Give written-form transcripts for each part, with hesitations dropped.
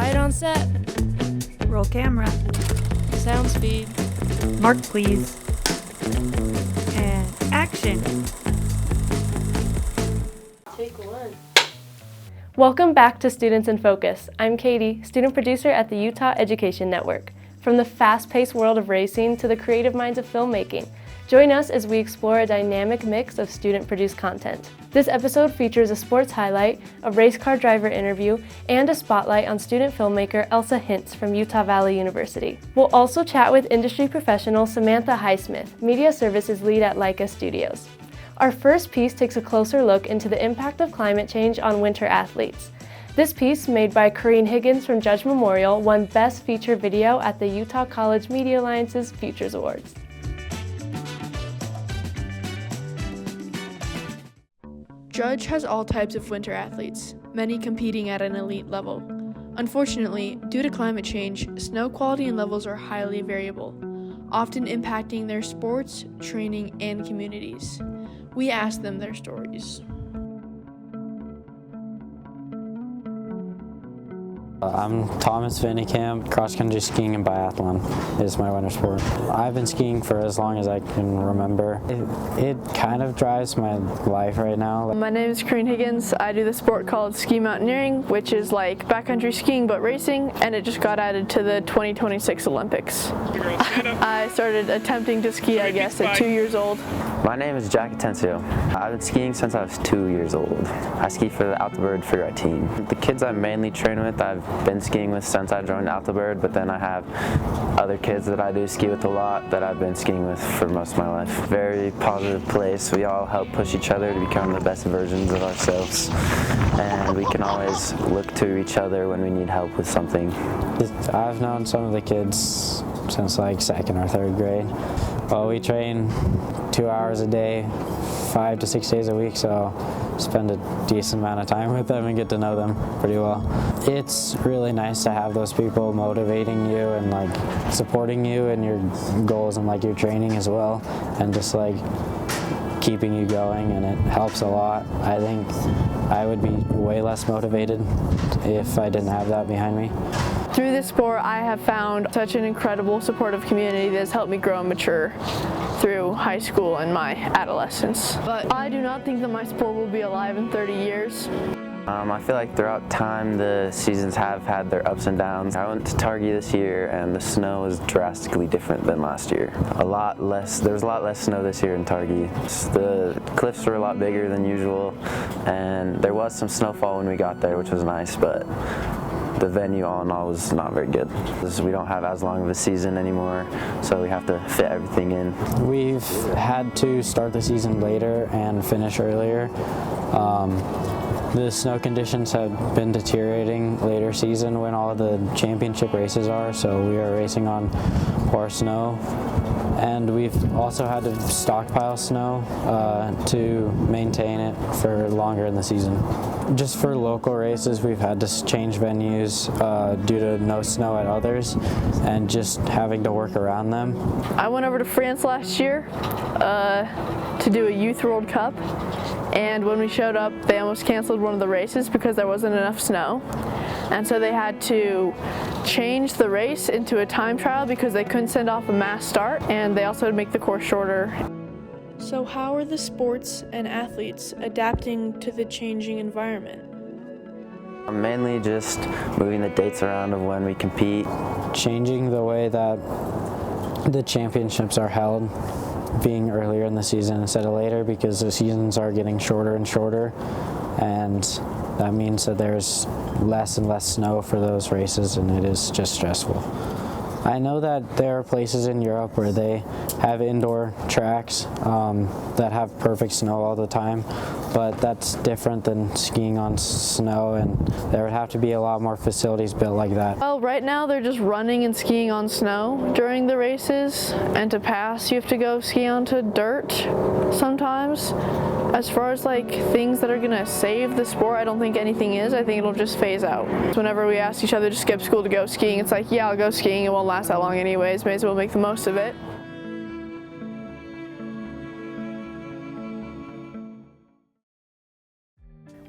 Quiet on set. Roll camera. Sound speed. Mark, please. And action. Take one. Welcome back to Students in Focus. I'm Katie, student producer at the Utah Education Network. From the fast-paced world of racing to the creative minds of filmmaking, join us as we explore a dynamic mix of student-produced content. This episode features a sports highlight, a race car driver interview, and a spotlight on student filmmaker Elsa Hintz from Utah Valley University. We'll also chat with industry professional Samantha Highsmith, media services lead at LAIKA Studios. Our first piece takes a closer look into the impact of climate change on winter athletes. This piece, made by Corrine Higgins from Judge Memorial, won Best Feature Video at the Utah College Media Alliance's Futures Awards. Judge has all types of winter athletes, many competing at an elite level. Unfortunately, due to climate change, snow quality and levels are highly variable, often impacting their sports, training, and communities. We asked them their stories. I'm Thomas Vannekamp. Cross-country skiing and biathlon is my winter sport. I've been skiing for as long as I can remember. It kind of drives my life right now. My name is Corrine Higgins. I do the sport called ski mountaineering, which is like backcountry skiing but racing, and it just got added to the 2026 Olympics. I started attempting to ski, I guess, at 2 years old. My name is Jack Atencio. I've been skiing since I was 2 years old. I ski for the Altabird Freeride team. The kids I mainly train with, I've been skiing with since I joined Altabird, but then I have other kids that I do ski with a lot that I've been skiing with for most of my life. Very positive place. We all help push each other to become the best versions of ourselves, and we can always look to each other when we need help with something. I've known some of the kids since like 2nd or 3rd grade. Well, we train 2 hours a day, 5 to 6 days a week, so spend a decent amount of time with them and get to know them pretty well. It's really nice to have those people motivating you and like supporting you and your goals and like your training as well, and just like keeping you going, and it helps a lot. I think I would be way less motivated if I didn't have that behind me. Through this sport, I have found such an incredible supportive community that has helped me grow and mature through high school and my adolescence. But I do not think that my sport will be alive in 30 years. I feel like throughout time the seasons have had their ups and downs. I went to Targhee this year and the snow was drastically different than last year. There was a lot less snow this year in Targhee. The cliffs were a lot bigger than usual, and there was some snowfall when we got there, which was nice, but the venue all in all was not very good. We don't have as long of a season anymore, so we have to fit everything in. We've had to start the season later and finish earlier. The snow conditions have been deteriorating later season when all of the championship races are, so we are racing on poor snow. And we've also had to stockpile snow to maintain it for longer in the season. Just for local races, we've had to change venues due to no snow at others and just having to work around them. I went over to France last year to do a Youth World Cup, and when we showed up, they almost canceled one of the races because there wasn't enough snow. And so they had to change the race into a time trial because they couldn't send off a mass start, and they also had to make the course shorter. So how are the sports and athletes adapting to the changing environment? Mainly just moving the dates around of when we compete. Changing the way that the championships are held, being earlier in the season instead of later, because the seasons are getting shorter and shorter, and that means that there's less and less snow for those races, and it is just stressful. I know that there are places in Europe where they have indoor tracks that have perfect snow all the time, but that's different than skiing on snow, and there would have to be a lot more facilities built like that. Well, right now they're just running and skiing on snow during the races, and to pass you have to go ski onto dirt sometimes. As far as like things that are gonna save the sport, I don't think anything is. I think it'll just phase out. Whenever we ask each other to skip school to go skiing, it's like, yeah, I'll go skiing. It won't last that long anyways. May as well make the most of it.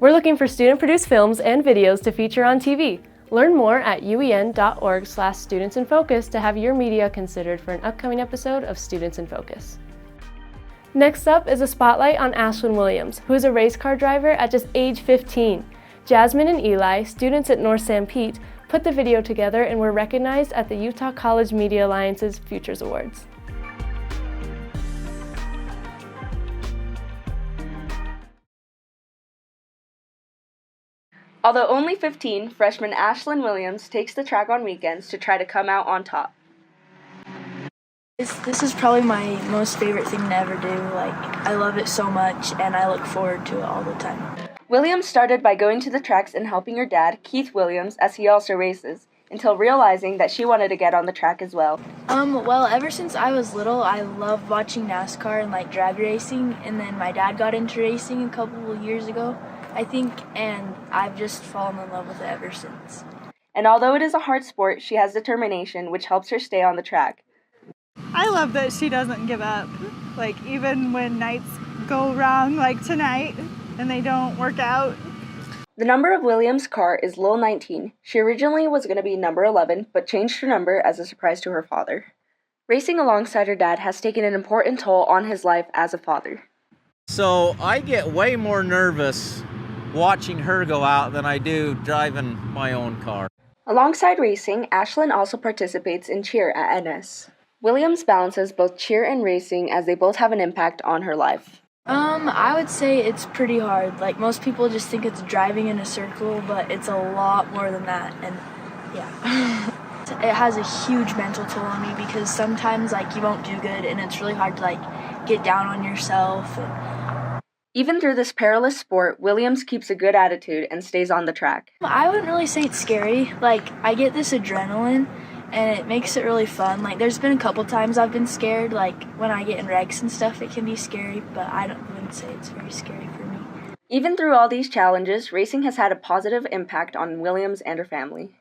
We're looking for student-produced films and videos to feature on TV. Learn more at uen.org/studentsinfocus to have your media considered for an upcoming episode of Students in Focus. Next up is a spotlight on Ashlyn Williams, who is a race car driver at just age 15. Jasmine and Eli, students at North San Pete, put the video together and were recognized at the Utah College Media Alliance's Futures Awards. Although only 15, freshman Ashlyn Williams takes the track on weekends to try to come out on top. This is probably my most favorite thing to ever do. I love it so much, and I look forward to it all the time. Williams started by going to the tracks and helping her dad, Keith Williams, as he also races, until realizing that she wanted to get on the track as well. Well, ever since I was little, I loved watching NASCAR and drag racing, and then my dad got into racing a couple of years ago, I think, and I've just fallen in love with it ever since. And although it is a hard sport, she has determination, which helps her stay on the track. I love that she doesn't give up. Even when nights go wrong, like tonight, and they don't work out. The number of Williams' car is Lil 19. She originally was going to be number 11, but changed her number as a surprise to her father. Racing alongside her dad has taken an important toll on his life as a father. So I get way more nervous watching her go out than I do driving my own car. Alongside racing, Ashlyn also participates in cheer at NS. Williams balances both cheer and racing as they both have an impact on her life. I would say it's pretty hard. Most people just think it's driving in a circle, but it's a lot more than that, and yeah. It has a huge mental toll on me because sometimes you won't do good, and it's really hard to get down on yourself. Even through this perilous sport, Williams keeps a good attitude and stays on the track. I wouldn't really say it's scary. I get this adrenaline, and it makes it really fun. There's been a couple times I've been scared, when I get in wrecks and stuff, it can be scary, but I wouldn't say it's very scary for me. Even through all these challenges, racing has had a positive impact on Williams and her family.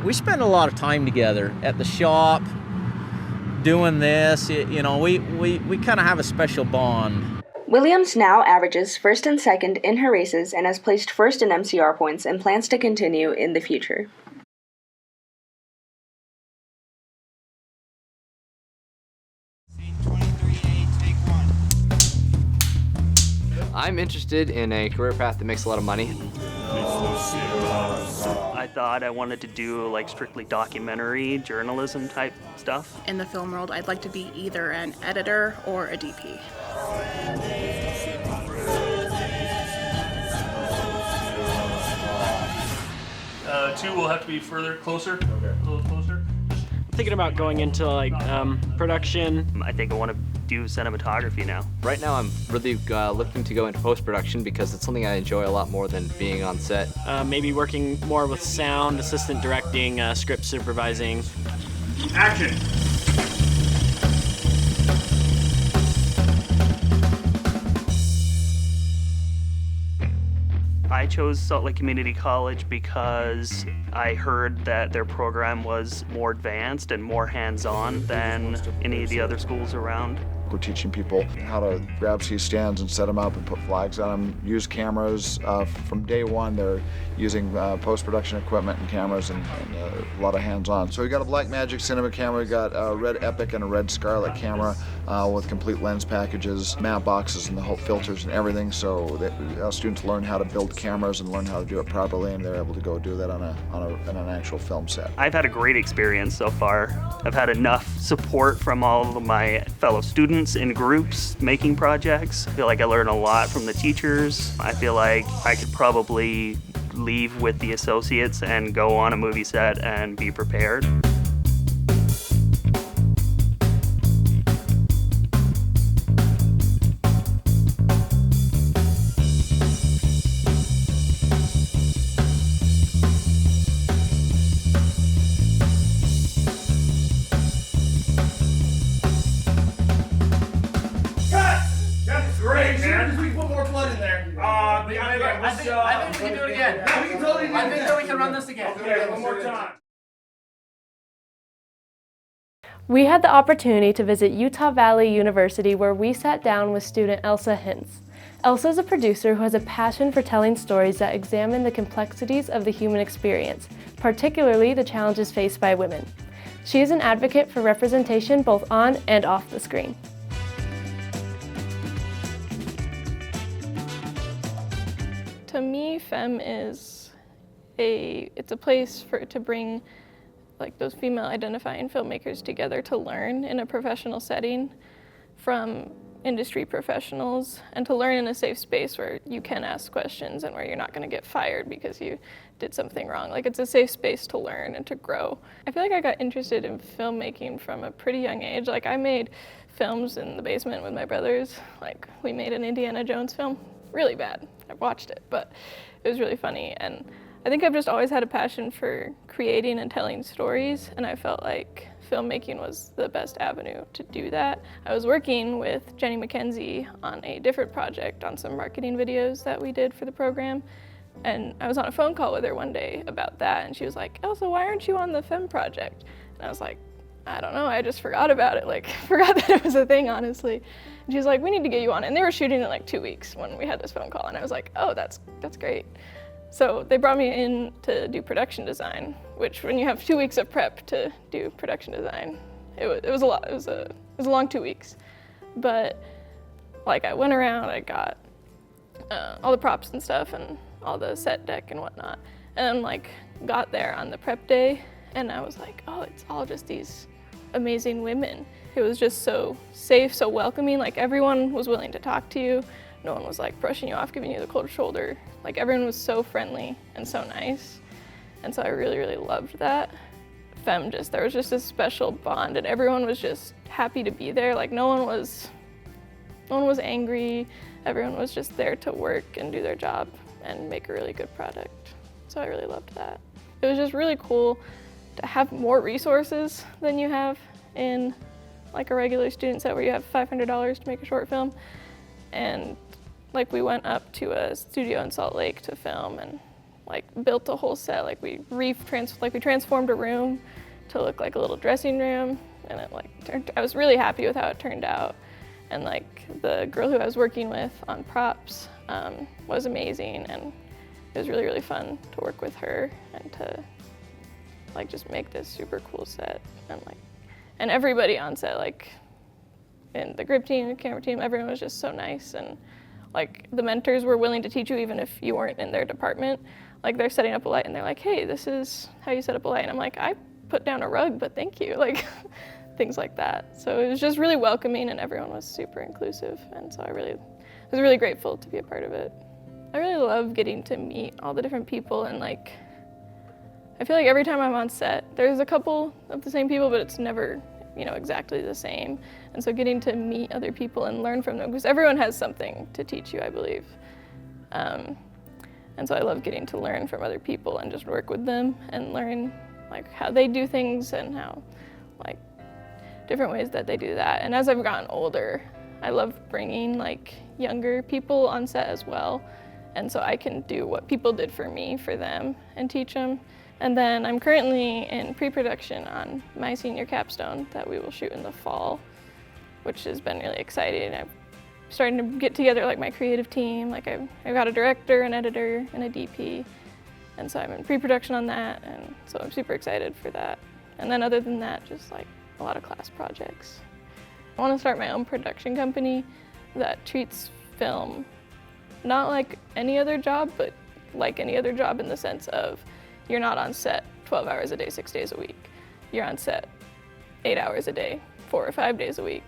We spend a lot of time together at the shop, doing this. We kind of have a special bond. Williams now averages first and second in her races and has placed first in MCR points and plans to continue in the future. I'm interested in a career path that makes a lot of money. I thought I wanted to do strictly documentary journalism type stuff. In the film world, I'd like to be either an editor or a DP. 2 will have to be closer. Okay. A little closer. I'm thinking about going into production. I think I want to do cinematography now. Right now I'm really looking to go into post-production because it's something I enjoy a lot more than being on set. Maybe working more with sound, assistant directing, script supervising. Action! I chose Salt Lake Community College because I heard that their program was more advanced and more hands-on than any of the other schools around. We're teaching people how to grab C-stands and set them up and put flags on them, use cameras. From day one, they're using post-production equipment and cameras and a lot of hands-on. So we got a Blackmagic Cinema camera, we got a Red Epic and a Red Scarlet camera with complete lens packages, map boxes and the whole filters and everything. So that students learn how to build cameras and learn how to do it properly, and they're able to go do that on an actual film set. I've had a great experience so far. I've had enough support from all of my fellow students in groups making projects. I feel like I learn a lot from the teachers. I feel like I could probably leave with the associates and go on a movie set and be prepared. I think we can do it again. Yeah, we can totally do it. I think that we can run this again. Okay, one more time. We had the opportunity to visit Utah Valley University, where we sat down with student Elsa Hintz. Elsa is a producer who has a passion for telling stories that examine the complexities of the human experience, particularly the challenges faced by women. She is an advocate for representation both on and off the screen. To me, FEM is it's a place to bring like those female identifying filmmakers together to learn in a professional setting from industry professionals, and to learn in a safe space where you can ask questions and where you're not going to get fired because you did something wrong. Like, it's a safe space to learn and to grow. I feel like I got interested in filmmaking from a pretty young age. Like, I made films in the basement with my brothers. Like, we made an Indiana Jones film. Really bad. I watched it, but it was really funny. And I think I've just always had a passion for creating and telling stories, and I felt like filmmaking was the best avenue to do that. I was working with Jenny McKenzie on a different project on some marketing videos that we did for the program, and I was on a phone call with her one day about that, and she was like, Elsa, why aren't you on the FEM project? And I was like, I don't know, I just forgot about it, like, forgot that it was a thing, honestly. And she was like, we need to get you on. And they were shooting in like 2 weeks when we had this phone call, and I was like, oh, that's great. So they brought me in to do production design, which when you have 2 weeks of prep to do production design, it was a lot. It was a long 2 weeks. But like, I went around, I got all the props and stuff and all the set deck and whatnot. And like got there on the prep day, and I was like, oh, it's all just these amazing women. It was just so safe, so welcoming. Like, everyone was willing to talk to you. No one was like brushing you off, giving you the cold shoulder. Like, everyone was so friendly and so nice. And so I really, really loved that. FEM, there was just a special bond, and everyone was just happy to be there. Like, no one was angry. Everyone was just there to work and do their job and make a really good product. So I really loved that. It was just really cool to have more resources than you have in like a regular student set where you have $500 to make a short film. And like, we went up to a studio in Salt Lake to film and like built a whole set. Like, we transformed a room to look like a little dressing room, and it I was really happy with how it turned out. And like, the girl who I was working with on props was amazing, and it was really, really fun to work with her and to like just make this super cool set. And everybody on set, like in the grip team, the camera team, everyone was just so nice. And like, the mentors were willing to teach you even if you weren't in their department. Like, they're setting up a light and they're like, hey, this is how you set up a light. And I'm like, I put down a rug, but thank you. Like, things like that. So it was just really welcoming, and everyone was super inclusive. And so I was really grateful to be a part of it. I really love getting to meet all the different people, and like, I feel like every time I'm on set, there's a couple of the same people, but it's never, exactly the same. And so getting to meet other people and learn from them, because everyone has something to teach you, I believe. And so I love getting to learn from other people and just work with them and learn like how they do things and how like different ways that they do that. And as I've gotten older, I love bringing like younger people on set as well. And so I can do what people did for me for them and teach them. And then I'm currently in pre-production on my senior capstone that we will shoot in the fall, which has been really exciting. I'm starting to get together like my creative team. Like, I've got a director, an editor, and a DP. And so I'm in pre-production on that, and so I'm super excited for that. And then other than that, just like a lot of class projects. I want to start my own production company that treats film not like any other job, but like any other job in the sense of you're not on set 12 hours a day, 6 days a week. You're on set 8 hours a day, 4 or 5 days a week.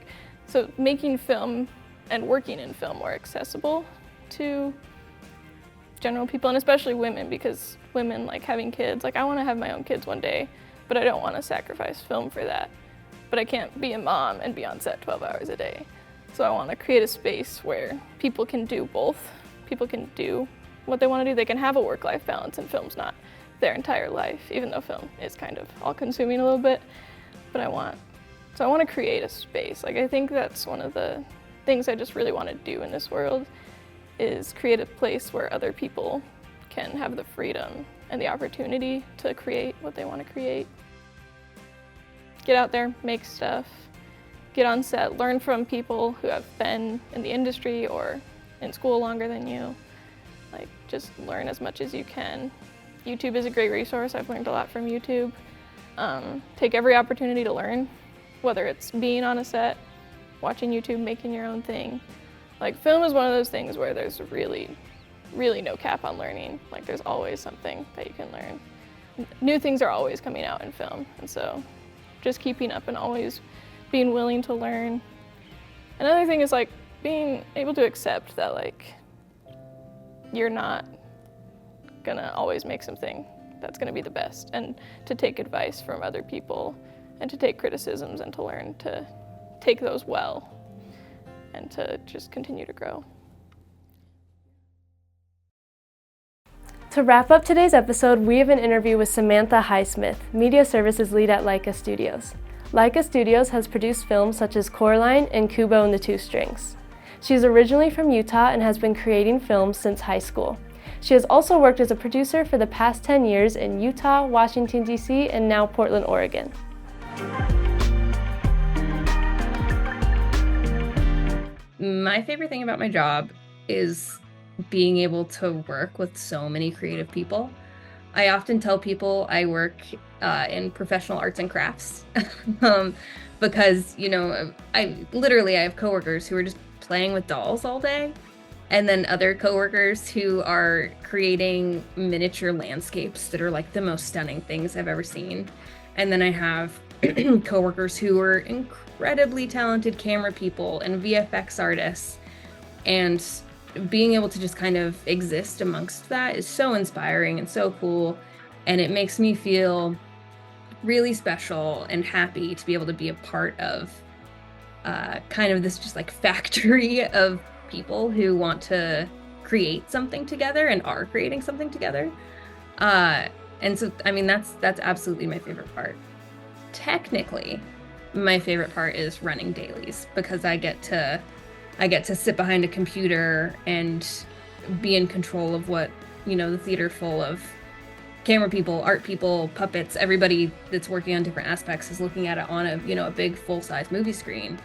So making film and working in film more accessible to general people, and especially women, because women like having kids. Like, I want to have my own kids one day, but I don't want to sacrifice film for that. But I can't be a mom and be on set 12 hours a day. So I want to create a space where people can do both. People can do what they want to do. They can have a work-life balance, and film's not their entire life, even though film is kind of all-consuming a little bit. But I want to create a space. Like, I think that's one of the things I just really want to do in this world, is create a place where other people can have the freedom and the opportunity to create what they want to create. Get out there, make stuff, get on set, learn from people who have been in the industry or in school longer than you. Like, just learn as much as you can. YouTube is a great resource. I've learned a lot from YouTube. Take every opportunity to learn, whether it's being on a set, watching YouTube, making your own thing. Like, film is one of those things where there's really no cap on learning. Like, there's always something that you can learn. New things are always coming out in film, and so just keeping up and always being willing to learn. Another thing is, like, being able to accept that, like, you're not gonna always make something that's gonna be the best, and to take advice from other people and to take criticisms and to learn to take those well and to just continue to grow. To wrap up today's episode, we have an interview with Samantha Highsmith, Media Services Lead at LAIKA Studios. LAIKA Studios has produced films such as Coraline and Kubo and the Two Strings. She is originally from Utah and has been creating films since high school. She has also worked as a producer for the past 10 years in Utah, Washington, D.C., and now Portland, Oregon. My favorite thing about my job is being able to work with so many creative people. I often tell people I work in professional arts and crafts because, you know, I have coworkers who are just playing with dolls all day, and then other coworkers who are creating miniature landscapes that are like the most stunning things I've ever seen. And then I have coworkers who are incredibly talented camera people and VFX artists, and being able to just kind of exist amongst that is so inspiring and so cool, and it makes me feel really special and happy to be able to be a part of kind of this just like factory of people who want to create something together and are creating something together. And so, I mean, that's absolutely my favorite part. Technically, my favorite part is running dailies, because I get to sit behind a computer and be in control of what, you know, the theater full of camera people, art people, puppets, everybody that's working on different aspects is looking at it on a, you know, a big full-size movie screen.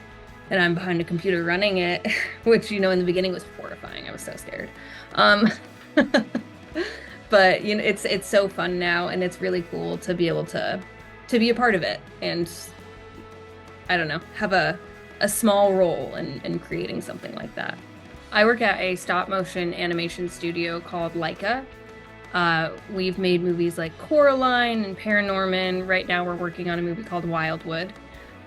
And I'm behind a computer running it, which, you know, in the beginning was horrifying. I was so scared. But, you know, it's so fun now, and it's really cool to be able to be a part of it and, I don't know, have a small role in creating something like that. I work at a stop motion animation studio called LAIKA. We've made movies like Coraline and Paranorman. Right now we're working on a movie called Wildwood.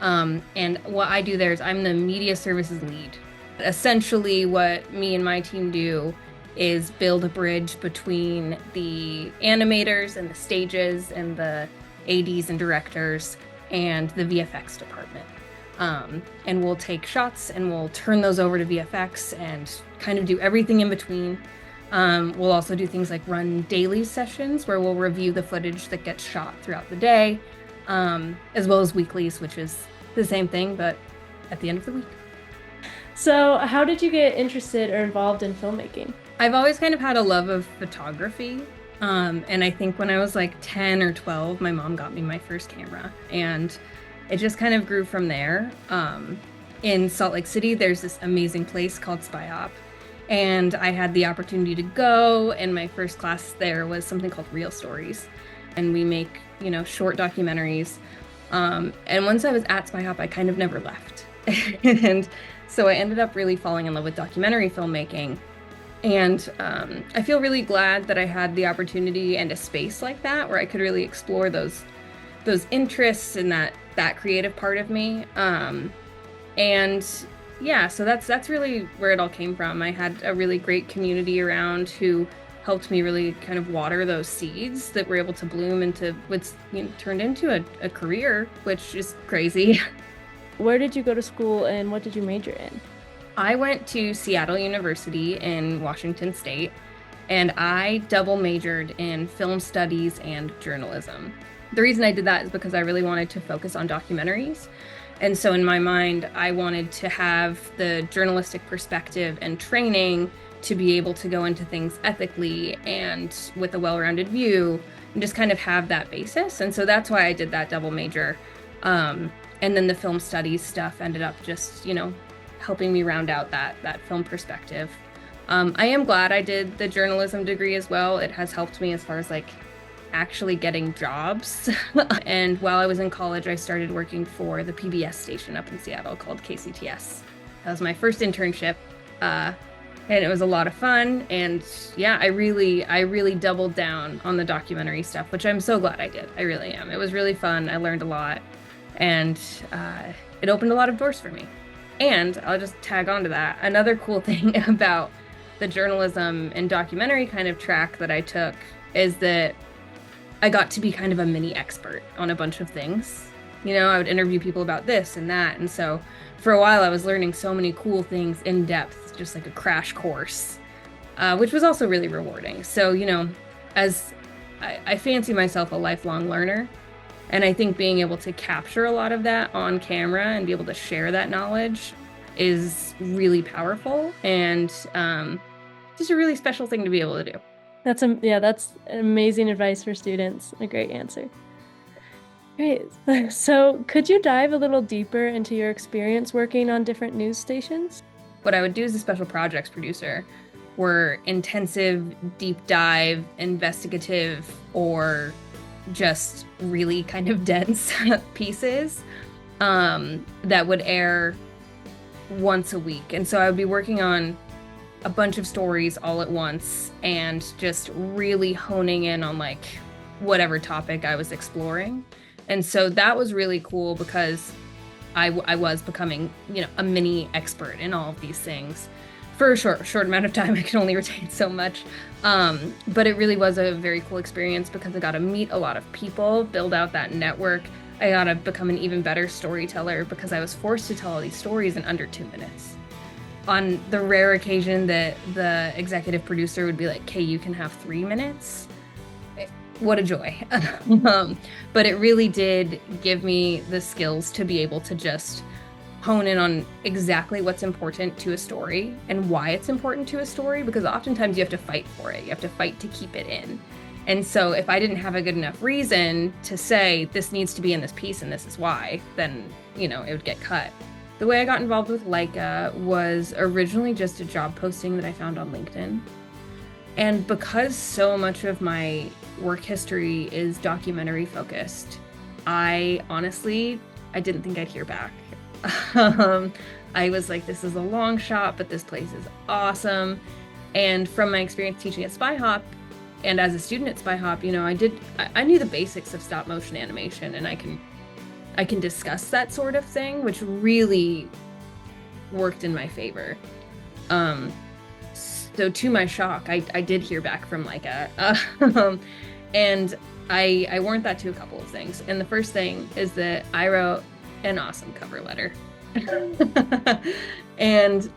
And what I do there is I'm the media services lead. Essentially what me and my team do is build a bridge between the animators and the stages and the ADs and directors and the VFX department. And we'll take shots and we'll turn those over to VFX and kind of do everything in between. We'll also do things like run daily sessions where we'll review the footage that gets shot throughout the day, as well as weeklies, which is the same thing, but at the end of the week. So how did you get interested or involved in filmmaking? I've always kind of had a love of photography. And I think when I was like 10 or 12, my mom got me my first camera, and it just kind of grew from there. In Salt Lake City, there's this amazing place called SpyOp, and I had the opportunity to go, and my first class there was something called Real Stories, and we make, you know, short documentaries. And once I was at SpyOp, I kind of never left. And so I ended up really falling in love with documentary filmmaking. And I feel really glad that I had the opportunity and a space like that where I could really explore those interests and that creative part of me. And yeah, so that's really where it all came from. I had a really great community around who helped me really kind of water those seeds that were able to bloom into what's, you know, turned into a career, which is crazy. Where did you go to school and what did you major in? I went to Seattle University in Washington State, and I double majored in film studies and journalism. The reason I did that is because I really wanted to focus on documentaries. And so in my mind, I wanted to have the journalistic perspective and training to be able to go into things ethically and with a well-rounded view and just kind of have that basis. And so that's why I did that double major. And then the film studies stuff ended up just, you know, helping me round out that film perspective. I am glad I did the journalism degree as well. It has helped me as far as like actually getting jobs. And while I was in college, I started working for the PBS station up in Seattle called KCTS. That was my first internship, and it was a lot of fun. And yeah, I really doubled down on the documentary stuff, which I'm so glad I did. I really am. It was really fun. I learned a lot, and it opened a lot of doors for me. And I'll just tag on to that. Another cool thing about the journalism and documentary kind of track that I took is that I got to be kind of a mini expert on a bunch of things. You know, I would interview people about this and that. And so for a while I was learning so many cool things in depth, just like a crash course, which was also really rewarding. So, you know, as I fancy myself a lifelong learner, and I think being able to capture a lot of that on camera and be able to share that knowledge is really powerful and just a really special thing to be able to do. That's amazing advice for students. A great answer. Great. So could you dive a little deeper into your experience working on different news stations? What I would do as a special projects producer were intensive, deep dive, investigative, or just really kind of dense pieces that would air once a week. And so I would be working on a bunch of stories all at once and just really honing in on like whatever topic I was exploring. And so that was really cool because I was becoming, you know, a mini expert in all of these things for a short amount of time. I can only retain so much. But it really was a very cool experience because I got to meet a lot of people, build out that network. I got to become an even better storyteller because I was forced to tell all these stories in under 2 minutes. On the rare occasion that the executive producer would be like, "Okay, you can have 3 minutes." What a joy. But it really did give me the skills to be able to just hone in on exactly what's important to a story and why it's important to a story, because oftentimes you have to fight for it. You have to fight to keep it in. And so if I didn't have a good enough reason to say this needs to be in this piece and this is why, then, you know, it would get cut. The way I got involved with LAIKA was originally just a job posting that I found on LinkedIn. And because so much of my work history is documentary focused, I didn't think I'd hear back. I was like, this is a long shot, but this place is awesome. And from my experience teaching at Spy Hop and as a student at Spy Hop, you know, I knew the basics of stop motion animation, and I can discuss that sort of thing, which really worked in my favor. So to my shock, I did hear back from LAIKA. And I warrant that to a couple of things. And the first thing is that I wrote an awesome cover letter. And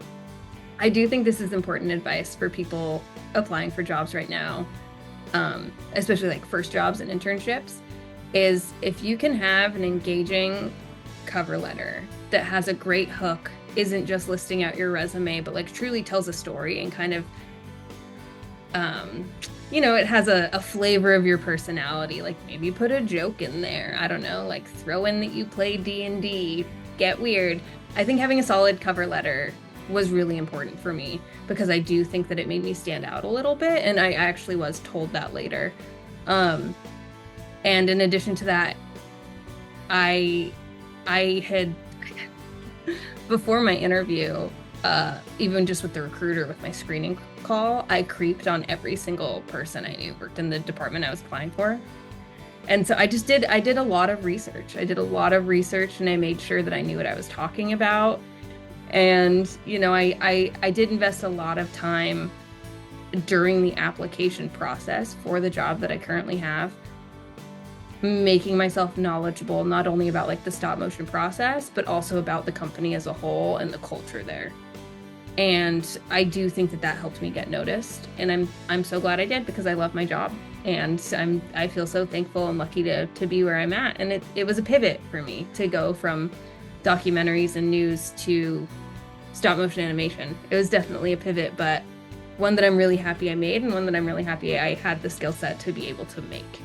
I do think this is important advice for people applying for jobs right now, especially like first jobs and internships, is if you can have an engaging cover letter that has a great hook, isn't just listing out your resume, but like truly tells a story and kind of, you know, it has a flavor of your personality, like maybe put a joke in there. I don't know, like throw in that you play D&D, get weird. I think having a solid cover letter was really important for me because I do think that it made me stand out a little bit, and I actually was told that later. And in addition to that, I had before my interview, even just with the recruiter with my screening call, I creeped on every single person I knew worked in the department I was applying for. And so I did a lot of research. And I made sure that I knew what I was talking about. And, you know, I did invest a lot of time during the application process for the job that I currently have, making myself knowledgeable not only about like the stop motion process, but also about the company as a whole and the culture there. And I do think that helped me get noticed, and I'm so glad I did because I love my job, and I feel so thankful and lucky to be where I'm at. And it was a pivot for me to go from documentaries and news to stop motion animation. It was definitely a pivot, but one that I'm really happy I made, and one that I'm really happy I had the skill set to be able to make.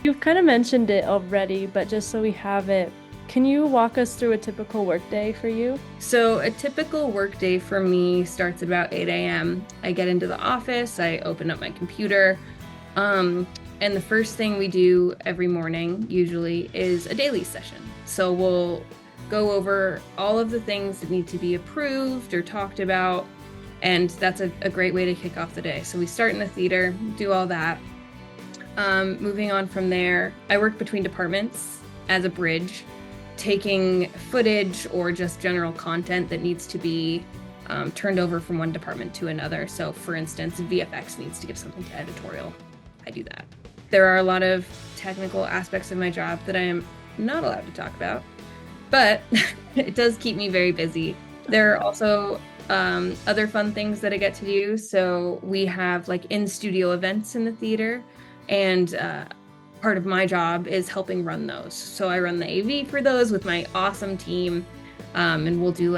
You've kind of mentioned it already, but just so we have it, Can you walk us through a typical workday for you? So a typical workday for me starts at about 8 a.m. I get into the office, I open up my computer, and the first thing we do every morning usually is a daily session. So we'll go over all of the things that need to be approved or talked about, and that's a great way to kick off the day. So we start in the theater, do all that. Moving on from there, I work between departments as a bridge, taking footage or just general content that needs to be turned over from one department to another. So for instance, VFX needs to give something to editorial. I do that. There are a lot of technical aspects of my job that I am not allowed to talk about, but it does keep me very busy. There are also other fun things that I get to do. So we have like in-studio events in the theater, and part of my job is helping run those. So I run the AV for those with my awesome team, and we'll do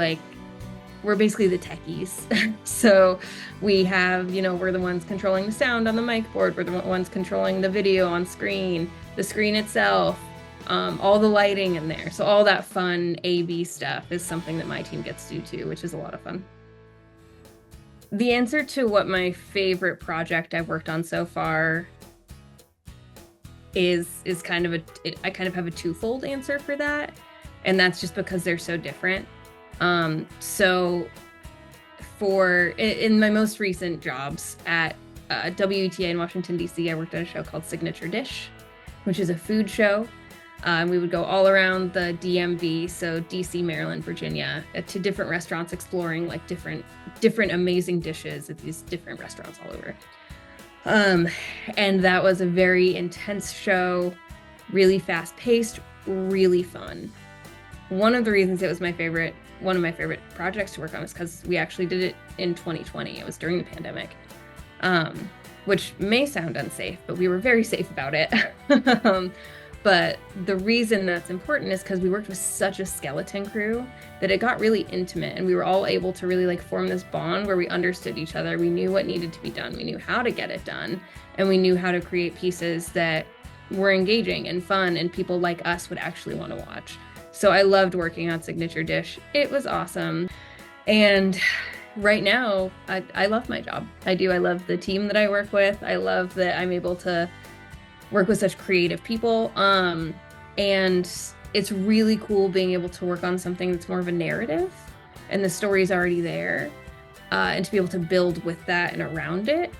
we're basically the techies. So we have, we're the ones controlling the sound on the mic board, we're the ones controlling the video on screen, the screen itself, all the lighting in there. So all that fun AV stuff is something that my team gets to do too, which is a lot of fun. The answer to what my favorite project I've worked on so far is kind of I kind of have a twofold answer for that, and that's just because they're so different. So in my most recent jobs at WETA in Washington, D.C., I worked on a show called Signature Dish, which is a food show. We would go all around the DMV, so DC, Maryland, Virginia, to different restaurants, exploring like different amazing dishes at these different restaurants all over. And that was a very intense show, really fast paced, really fun. One of the reasons it was one of my favorite projects to work on is because we actually did it in 2020. It was during the pandemic, which may sound unsafe, but we were very safe about it. But the reason that's important is because we worked with such a skeleton crew that it got really intimate, and we were all able to really form this bond where we understood each other. We knew what needed to be done. We knew how to get it done, and we knew how to create pieces that were engaging and fun and people like us would actually want to watch. So I loved working on Signature Dish. It was awesome. And right now, I love my job. I do. I love the team that I work with. I love that I'm able to work with such creative people. And it's really cool being able to work on something that's more of a narrative and the story's already there. And to be able to build with that and around it,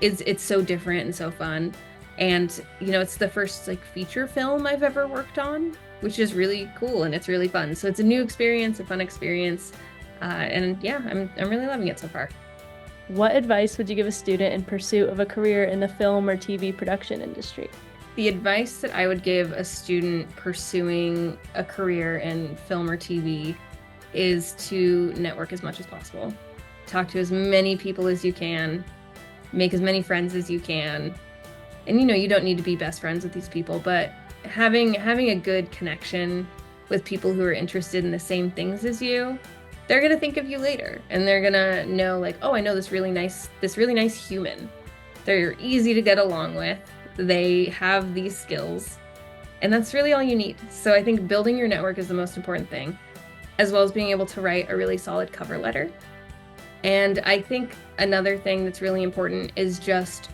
it's so different and so fun. And, it's the first feature film I've ever worked on, which is really cool and it's really fun. So it's a new experience, a fun experience. And yeah, I'm really loving it so far. What advice would you give a student in pursuit of a career in the film or TV production industry? The advice that I would give a student pursuing a career in film or TV is to network as much as possible. Talk to as many people as you can, make as many friends as you can. And you don't need to be best friends with these people, but having a good connection with people who are interested in the same things as you, they're gonna think of you later, and they're gonna know oh, I know this really nice human. They're easy to get along with. They have these skills, and that's really all you need. So I think building your network is the most important thing, as well as being able to write a really solid cover letter. And I think another thing that's really important is just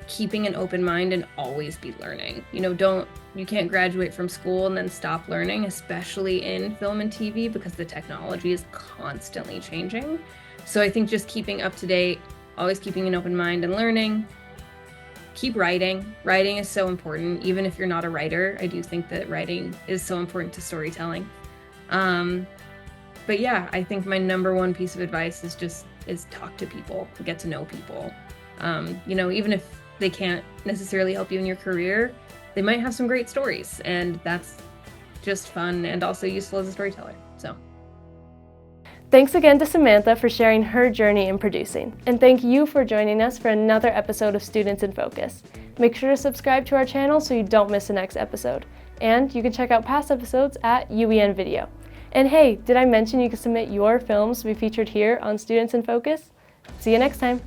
keeping an open mind and always be learning. You can't graduate from school and then stop learning, especially in film and TV, because the technology is constantly changing. So I think just keeping up to date, always keeping an open mind and learning. Keep writing. Writing is so important. Even if you're not a writer, I do think that writing is so important to storytelling. But yeah, I think my number one piece of advice is talk to people, get to know people. Even if they can't necessarily help you in your career, they might have some great stories, and that's just fun and also useful as a storyteller. So thanks again to Samantha for sharing her journey in producing, and thank you for joining us for another episode of Students in Focus. Make sure to subscribe to our channel so you don't miss the next episode, and you can check out past episodes at UEN Video. And hey, did I mention you can submit your films to be featured here on Students in Focus? See you next time.